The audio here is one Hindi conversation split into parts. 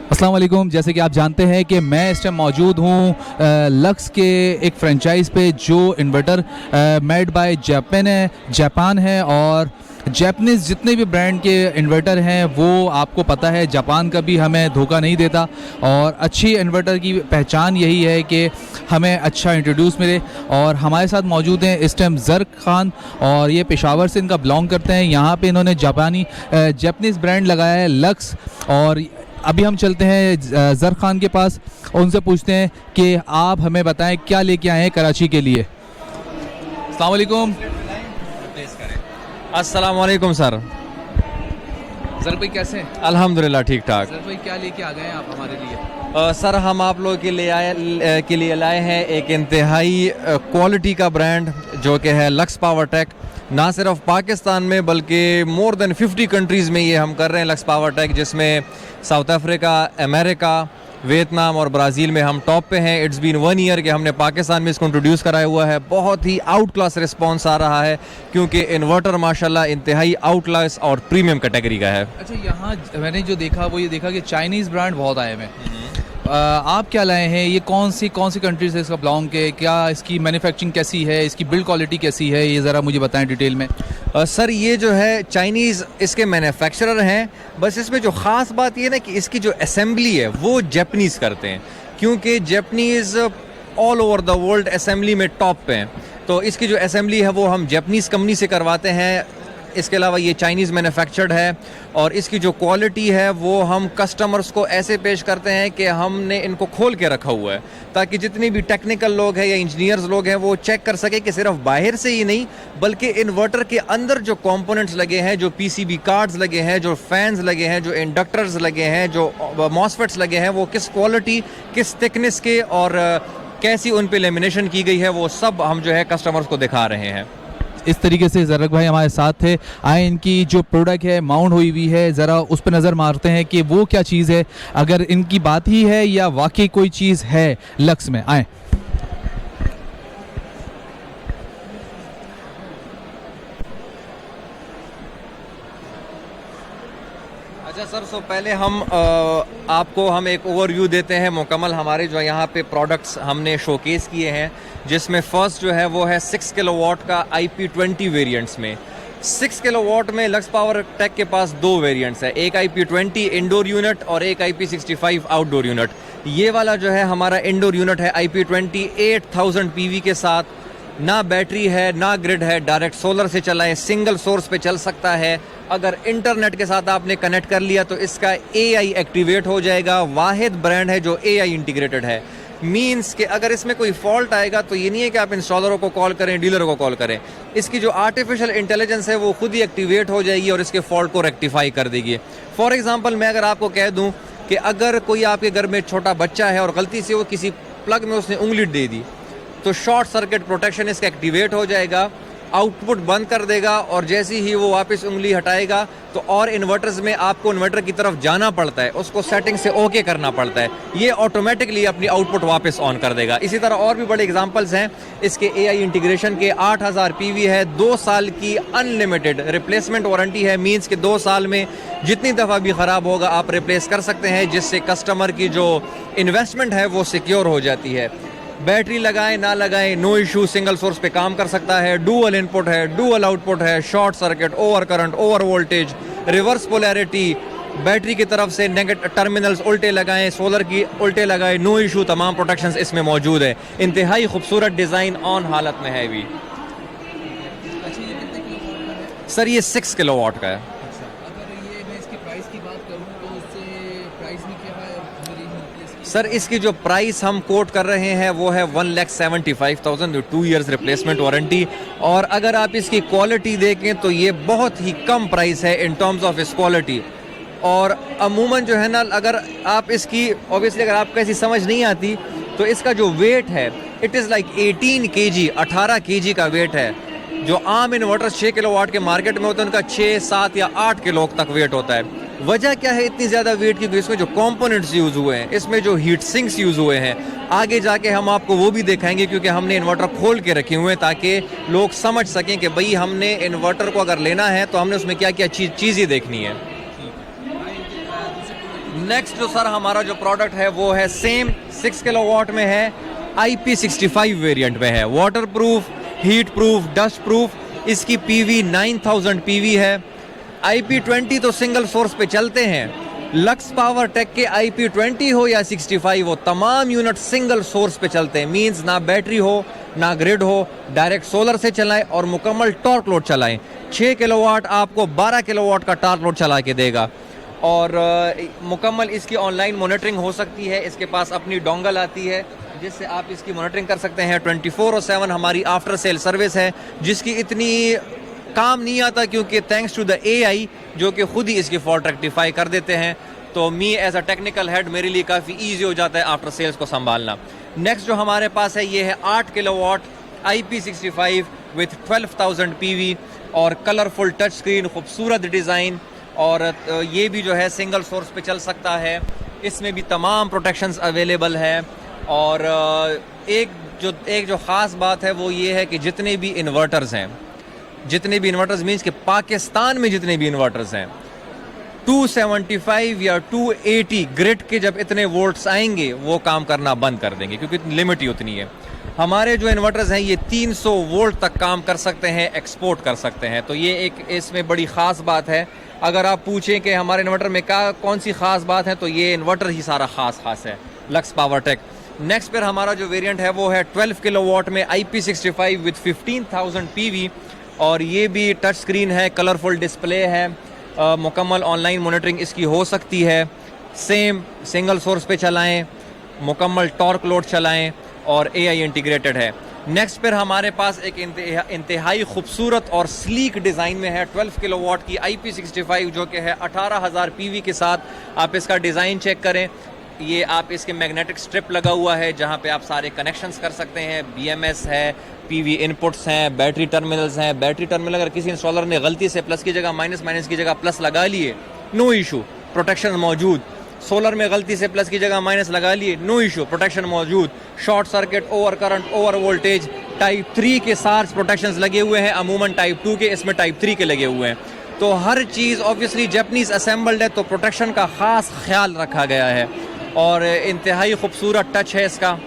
अस्सलाम वालेकुम। जैसे कि आप जानते हैं कि मैं इस टाइम मौजूद हूँ लक्स के एक फ्रेंचाइज़ पे जो इन्वर्टर मेड बाय जापान है। और जापानीज़ जितने भी ब्रांड के इन्वर्टर हैं वो आपको पता है जापान का भी हमें धोखा नहीं देता। और अच्छी इन्वर्टर की पहचान यही है कि हमें अच्छा इंट्रोड्यूस मिले। और हमारे साथ मौजूद हैं इस टाइम ज़र खान, और ये पेशावर से इनका बिलोंग करते हैं। यहाँ पे इन्होंने जापानीज़ ब्रांड लगाया है लक्स। और अभी हम चलते हैं ज़र खान के पास और उनसे पूछते हैं कि आप हमें बताएं क्या लेके आए हैं कराची के लिए। अस्सलाम वालेकुम। अस्सलाम वालेकुम सर। ज़र भाई कैसे हैं? अल्हम्दुलिल्लाह ठीक ठाक। ज़र भाई क्या लेके आ गए हैं आप हमारे लिए? सर हम आप लोगों के लिए लाए हैं एक इंतहाई क्वालिटी का ब्रांड जो कि है लक्स पावर टेक। ना सिर्फ पाकिस्तान में बल्कि मोर देन 50 कंट्रीज़ में ये हम कर रहे हैं लक्स पावर टेक, जिसमें साउथ अफ्रीका, अमेरिका, वियतनाम और ब्राज़ील में हम टॉप पे हैं। इट्स बीन 1 ईयर के हमने पाकिस्तान में इसको इंट्रोड्यूस कराया हुआ है। बहुत ही आउट क्लास रिस्पॉन्स आ रहा है क्योंकि इन्वर्टर माशाल्लाह इंतहाई आउट क्लास और प्रीमियम कैटेगरी का है। अच्छा, यहाँ मैंने जो देखा वो ये देखा कि चाइनीज़ ब्रांड बहुत आए हुए हैं। आप क्या लाए हैं? ये कौन सी कंट्री से इसका बिलोंग के, क्या इसकी मैन्युफैक्चरिंग कैसी है, इसकी बिल्ड क्वालिटी कैसी है, ये ज़रा मुझे बताएं डिटेल में। सर ये जो है चाइनीज़ इसके मैन्युफैक्चरर हैं, बस इसमें जो ख़ास बात ये ना कि इसकी जो असेंबली है वो जापानीज़ करते हैं, क्योंकि Japanese all over the world assembly में टॉप पे हैं। तो इसकी जो असेंबली है वो हम जापानीज़ कंपनी से करवाते हैं। इसके अलावा ये चाइनीज़ मैन्युफैक्चर्ड है और इसकी जो क्वालिटी है वो हम कस्टमर्स को ऐसे पेश करते हैं कि हमने इनको खोल के रखा हुआ है ताकि जितने भी टेक्निकल लोग हैं या इंजीनियर्स लोग हैं वो चेक कर सके कि सिर्फ बाहर से ही नहीं बल्कि इन्वर्टर के अंदर जो कंपोनेंट्स लगे हैं, जो पीसीबी कार्ड्स लगे हैं, जो फैंस लगे हैं, जो इंडक्टर्स लगे हैं, जो मॉसफेट्स लगे हैं, वो किस क्वालिटी, किस थिकनेस के और कैसी उन पे लेमिनेशन की गई है, वो सब हम जो है कस्टमर्स को दिखा रहे हैं। इस तरीके से ज़रक भाई हमारे साथ थे। आए इनकी जो प्रोडक्ट है माउंट हुई हुई है, ज़रा उस पर नज़र मारते हैं कि वो क्या चीज़ है, अगर इनकी बात ही है या वाकई कोई चीज़ है लक्स में। आए। अच्छा सर, सो पहले आपको हम एक ओवरव्यू देते हैं मुकम्मल हमारे जो यहाँ पे प्रोडक्ट्स हमने शोकेस किए हैं, जिसमें फर्स्ट जो है वो है 6 किलोवाट का IP20 वेरिएंट्स में। 6 किलोवाट में लक्स पावर टेक के पास 2 वेरिएंट्स है, एक IP20 इंडोर यूनिट और एक IP65 आउटडोर यूनिट। ये वाला जो है हमारा इंडोर यूनिट है IP20 8000 PV के साथ, ना बैटरी है ना ग्रिड है, डायरेक्ट सोलर से चला है, सिंगल सोर्स पे चल सकता है। अगर इंटरनेट के साथ आपने कनेक्ट कर लिया तो इसका AI एक्टिवेट हो जाएगा। वाहिद ब्रांड है जो AI इंटीग्रेटेड है, मींस कि अगर इसमें कोई फॉल्ट आएगा तो ये नहीं है कि आप इंस्टॉलरों को कॉल करें, डीलर को कॉल करें, इसकी जो आर्टिफिशियल इंटेलिजेंस है वो खुद ही एक्टिवेट हो जाएगी और इसके फॉल्ट को रेक्टिफाई कर देगी। फॉर एग्जांपल मैं अगर आपको कह दूं कि अगर कोई आपके घर में छोटा बच्चा है और गलती से वो किसी प्लग में उसने उंगली दे दी तो शॉर्ट सर्किट प्रोटेक्शन इसका एक्टिवेट हो जाएगा, आउटपुट बंद कर देगा और जैसे ही वो वापस उंगली हटाएगा तो और इन्वर्टर्स में आपको इन्वर्टर की तरफ जाना पड़ता है, उसको सेटिंग से ओके करना पड़ता है, ये ऑटोमेटिकली अपनी आउटपुट वापस ऑन कर देगा। इसी तरह और भी बड़े एग्जांपल्स हैं इसके AI इंटीग्रेशन के। 8000 PV है, 2 साल की अनलिमिटेड रिप्लेसमेंट वारंटी है, मींस कि 2 साल में जितनी दफ़ा भी ख़राब होगा आप रिप्लेस कर सकते हैं, जिससे कस्टमर की जो इन्वेस्टमेंट है वो सिक्योर हो जाती है। बैटरी लगाएं ना लगाएं नो इशू, सिंगल सोर्स पे काम कर सकता है, डुअल इनपुट है, डुअल आउटपुट है, short circuit, over current, over voltage, reverse polarity, battery की तरफ से नेगेटिव टर्मिनल्स उल्टे लगाएं, सोलर की उल्टे लगाएं, नो इशू, तमाम प्रोटेक्शंस इसमें मौजूद है। इंतहाई खूबसूरत डिज़ाइन ऑन हालत में है भी। सर ये 6 किलोवाट का है। सर इसकी जो प्राइस हम कोट कर रहे हैं वो है 1,75,000, 2 इयर्स रिप्लेसमेंट वारंटी। और अगर आप इसकी क्वालिटी देखें तो ये बहुत ही कम प्राइस है इन टर्म्स ऑफ इस क्वालिटी। और अमूमन जो है ना, अगर आप इसकी ऑब्वियसली अगर आपको ऐसी समझ नहीं आती तो इसका जो वेट है it is like 18 kg, 18 kg का वेट है। जो आम इन्वर्टर 6 किलोवाट के मार्केट में होते हैं उनका 6, 7 या 8 किलो तक वेट होता है। वजह क्या है इतनी ज़्यादा वेट की? इसमें जो कंपोनेंट्स यूज़ हुए हैं, इसमें जो हीट सिंक्स यूज़ हुए हैं, आगे जाके हम आपको वो भी दिखाएंगे क्योंकि हमने इन्वर्टर खोल के रखे हुए हैं ताकि लोग समझ सकें कि भाई हमने इन्वर्टर को अगर लेना है तो हमने उसमें क्या क्या चीज़ें देखनी है। नेक्स्ट जो सर हमारा जो प्रोडक्ट है वो है सेम 6 किलोवाट में है, IP65 वेरिएंट में है, water proof, heat proof, dust proof. इसकी PV 9000 PV है। IP20 तो सिंगल सोर्स पे चलते हैं, लक्स पावर टेक के IP20 हो या 65 हो, तमाम यूनिट सिंगल सोर्स पे चलते हैं। मींस ना बैटरी हो ना ग्रिड हो, डायरेक्ट सोलर से चलाएं और मुकम्मल टॉर्क लोड चलाएं। 6 किलोवाट आपको 12 किलोवाट का टॉर्क लोड चला के देगा और मुकम्मल इसकी ऑनलाइन मॉनिटरिंग हो सकती है। इसके पास अपनी डोंगल आती है जिससे आप इसकी मॉनिटरिंग कर सकते हैं। 24/7 हमारी आफ्टर सेल सर्विस है जिसकी इतनी काम नहीं आता क्योंकि थैंक्स टू द AI जो कि खुद ही इसकी फॉल्ट रेक्टिफाई कर देते हैं। तो me as a technical head मेरे लिए काफ़ी ईजी हो जाता है आफ्टर सेल्स को संभालना। नेक्स्ट जो हमारे पास है ये है 8 किलोवाट IP65 विथ 12,000 PV और कलरफुल टच स्क्रीन, खूबसूरत डिज़ाइन और ये भी जो है सिंगल सोर्स पे चल सकता है। इसमें भी तमाम प्रोटेक्शंस अवेलेबल है और एक जो ख़ास बात है वो ये है कि जितने भी इन्वर्टर्स मीन्स कि पाकिस्तान में जितने भी इन्वर्टर्स हैं 275 या 280 ग्रिड के जब इतने वोल्ट्स आएंगे वो काम करना बंद कर देंगे क्योंकि लिमिट ही उतनी है। हमारे जो इन्वर्टर्स हैं ये 300 वोल्ट तक काम कर सकते हैं, एक्सपोर्ट कर सकते हैं। तो ये एक इसमें बड़ी ख़ास बात है। अगर आप पूछें कि हमारे इन्वर्टर में कौन सी ख़ास बात है तो ये इन्वर्टर ही सारा ख़ास है, लक्स पावर टेक। नेक्स्ट पर हमारा जो वेरिएंट है वो है 12 किलोवाट में IP65 विथ 15,000 PV और ये भी टच स्क्रीन है, कलरफुल डिस्प्ले है, मुकम्मल ऑनलाइन मॉनिटरिंग इसकी हो सकती है। सेम सिंगल सोर्स पे चलाएं, मुकम्मल टॉर्क लोड चलाएं और AI इंटीग्रेटेड है। नेक्स्ट पर हमारे पास एक इंतहाई खूबसूरत और स्लीक डिज़ाइन में है 12 किलोवाट की IP65 जो कि है 18,000 PV के साथ। आप इसका डिज़ाइन चेक करें, ये आप इसके मैग्नेटिक स्ट्रिप लगा हुआ है जहाँ पे आप सारे कनेक्शंस कर सकते हैं। BMS है, PV इनपुट्स हैं, बैटरी टर्मिनल्स हैं। बैटरी टर्मिनल अगर किसी इंस्टॉलर ने गलती से प्लस की जगह माइनस की जगह प्लस लगा लिए, नो इशू, प्रोटेक्शन मौजूद। सोलर में गलती से प्लस की जगह माइनस लगा लिए, नो इशू, प्रोटेक्शन मौजूद। Short circuit, over current, over voltage, type 3 के साथ प्रोटेक्शंस लगे हुए हैं। अमूमन टाइप 2 के, इसमें टाइप 3 के लगे हुए हैं। तो हर चीज़ ऑब्वियसली जापानीज असेंबल्ड है तो प्रोटेक्शन का ख़ास ख्याल रखा गया है और इंतहाई खूबसूरत टच है इसका।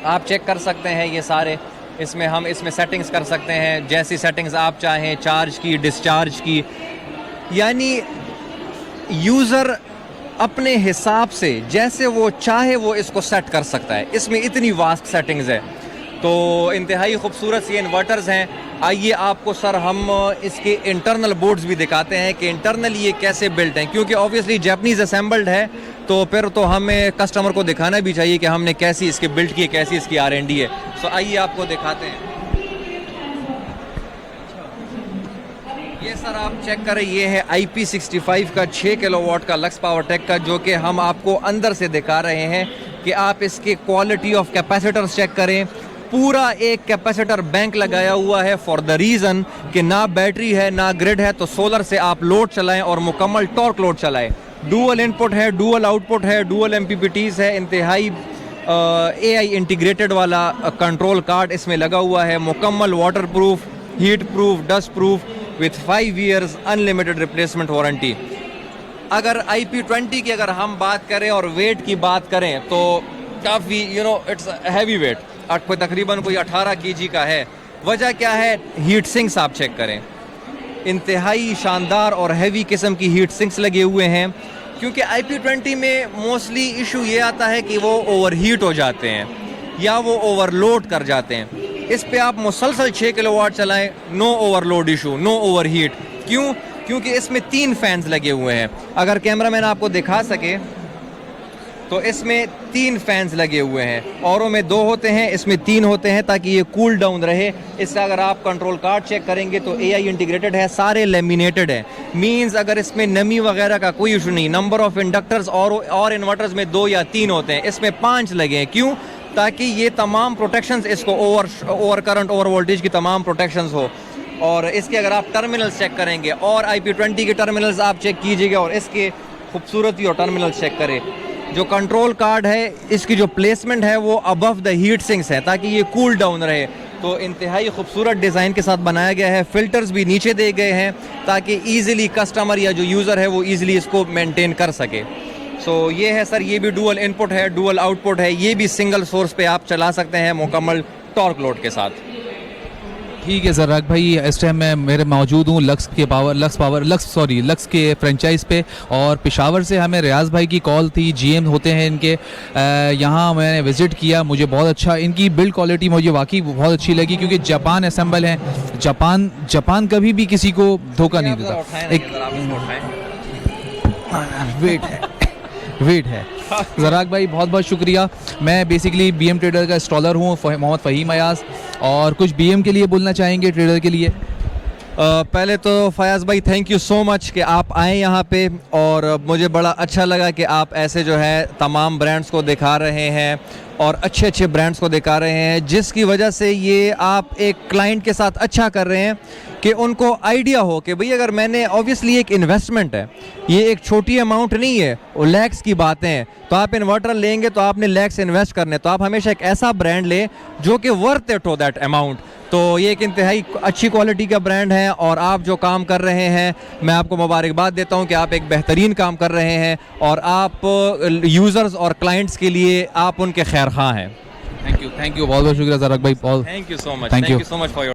आप चेक कर सकते हैं ये सारे, इसमें सेटिंग्स कर सकते हैं जैसी सेटिंग्स आप चाहें, चार्ज की, डिस्चार्ज की, यानी यूज़र अपने हिसाब से जैसे वो चाहे वो इसको सेट कर सकता है। इसमें इतनी वास्ट सेटिंग्स है। तो इंतहाई खूबसूरत सी इन्वर्टर्स हैं। आइए आपको सर हम इसके इंटरनल बोर्ड्स भी दिखाते हैं कि इंटरनल ये कैसे बिल्ट हैं, क्योंकि ऑब्वियसली जापानीज असेंबल्ड है तो फिर तो हमें कस्टमर को दिखाना भी चाहिए कि हमने कैसी इसके बिल्ट की है, कैसी इसकी R&D है। सो आइए आपको दिखाते हैं। ये सर आप चेक करें, ये है IP65 का 6 किलोवाट का लक्स पावर टेक का, जो कि हम आपको अंदर से दिखा रहे हैं कि आप इसके क्वालिटी ऑफ कैपेसिटर्स चेक करें। पूरा एक कैपेसिटर बैंक लगाया हुआ है फॉर द रीज़न कि ना बैटरी है ना ग्रिड है, तो सोलर से आप लोड चलाएं और मुकम्मल टॉर्क लोड चलाएं। डुअल इनपुट है, डुअल आउटपुट है, डुअल MPPTs है, इंतहाई AI इंटीग्रेटेड वाला कंट्रोल कार्ड इसमें लगा हुआ है। मुकम्मल water proof, heat proof, dust proof with 5 years unlimited replacement warranty. अगर IP20 की अगर हम बात करें और वेट की बात करें तो काफ़ी इट्स हैवी वेट, कोई तकरीबन कोई 18 kg का है। वजह क्या है? हीट सिंक्स आप चेक करें, इंतहाई शानदार और हैवी किस्म की हीट सिंक्स लगे हुए हैं, क्योंकि IP20 में मोस्टली इशू ये आता है कि वो ओवरहीट हो जाते हैं या वो ओवरलोड कर जाते हैं। इस पे आप मुसलसल 6 किलोवाट चलाएं, no overload issue, no overheat. क्यों? क्योंकि इसमें 3 फैंस लगे हुए हैं। अगर कैमरामैन आपको दिखा सके तो इसमें 3 फैंस लगे हुए हैं। औरों में 2 होते हैं, इसमें 3 होते हैं ताकि ये कूल डाउन रहे। इसका अगर आप कंट्रोल कार्ड चेक करेंगे तो AI इंटीग्रेटेड है, सारे लेमिनेटेड है। मींस अगर इसमें नमी वगैरह का कोई इशू नहीं। नंबर ऑफ इंडक्टर्स और इन्वर्टर्स में 2 या 3 होते हैं, इसमें 5 लगे हैं। क्यों? ताकि ये तमाम प्रोटेक्शंस इसको ओवर करंट, ओवर वोल्टेज की तमाम प्रोटेक्शंस हो। और इसके अगर आप टर्मिनल्स चेक करेंगे और IP20 के टर्मिनल्स आप चेक कीजिएगा और इसके खूबसूरती और टर्मिनल्स चेक करें। जो कंट्रोल कार्ड है इसकी जो प्लेसमेंट है वो अबव द हीट सिंक्स है ताकि ये कूल डाउन रहे। तो इंतहाई खूबसूरत डिज़ाइन के साथ बनाया गया है। फिल्टर्स भी नीचे दे गए हैं ताकि ईजिली कस्टमर या जो यूज़र है वो ईजिली इसको मेंटेन कर सके। सो ये है सर, ये भी डुअल इनपुट है, डुअल आउटपुट है, ये भी सिंगल सोर्स पे आप चला सकते हैं मुकम्मल टॉर्क लोड के साथ। ठीक है ज़राक भाई, इस टाइम मैं मेरे मौजूद हूँ लक्स के फ्रेंचाइज पे, और पेशावर से हमें रियाज भाई की कॉल थी, जीएम होते हैं इनके। यहाँ मैंने विज़िट किया, मुझे बहुत अच्छा इनकी बिल्ड क्वालिटी मुझे वाकई बहुत अच्छी लगी, क्योंकि जापान असेंबल है। जापान कभी भी किसी को धोखा नहीं देता। एक वेट है ज़राक भाई, बहुत बहुत शुक्रिया। मैं बेसिकली बीएम ट्रेडर का इंस्टॉलर हूँ, मोहम्मद फ़हीम अयाज, और कुछ बीएम के लिए बोलना चाहेंगे ट्रेडर के लिए? पहले तो फयाज़ भाई थैंक यू सो मच कि आप आए यहाँ पे, और मुझे बड़ा अच्छा लगा कि आप ऐसे जो है तमाम ब्रांड्स को दिखा रहे हैं और अच्छे अच्छे ब्रांड्स को दिखा रहे हैं, जिसकी वजह से ये आप एक क्लाइंट के साथ अच्छा कर रहे हैं कि उनको आइडिया हो कि भाई अगर मैंने, ऑब्वियसली एक इन्वेस्टमेंट है, ये एक छोटी अमाउंट नहीं है, वो लैक्स की बातें हैं। तो आप इन्वर्टर लेंगे तो आपने लैक्स इन्वेस्ट करने, तो आप हमेशा एक ऐसा ब्रांड लें जो कि वर्थ इट हो दैट अमाउंट। तो ये एक इंतहाई अच्छी क्वालिटी का ब्रांड है, और आप जो काम कर रहे हैं मैं आपको मुबारकबाद देता हूं कि आप एक बेहतरीन काम कर रहे हैं, और आप यूज़र्स और क्लाइंट्स के लिए आप उनके खैर ख़्वाह हैं। थैंक यू बहुत बहुत शुक्रिया ज़राक भाई। Thank you so much, Thank you. So much for your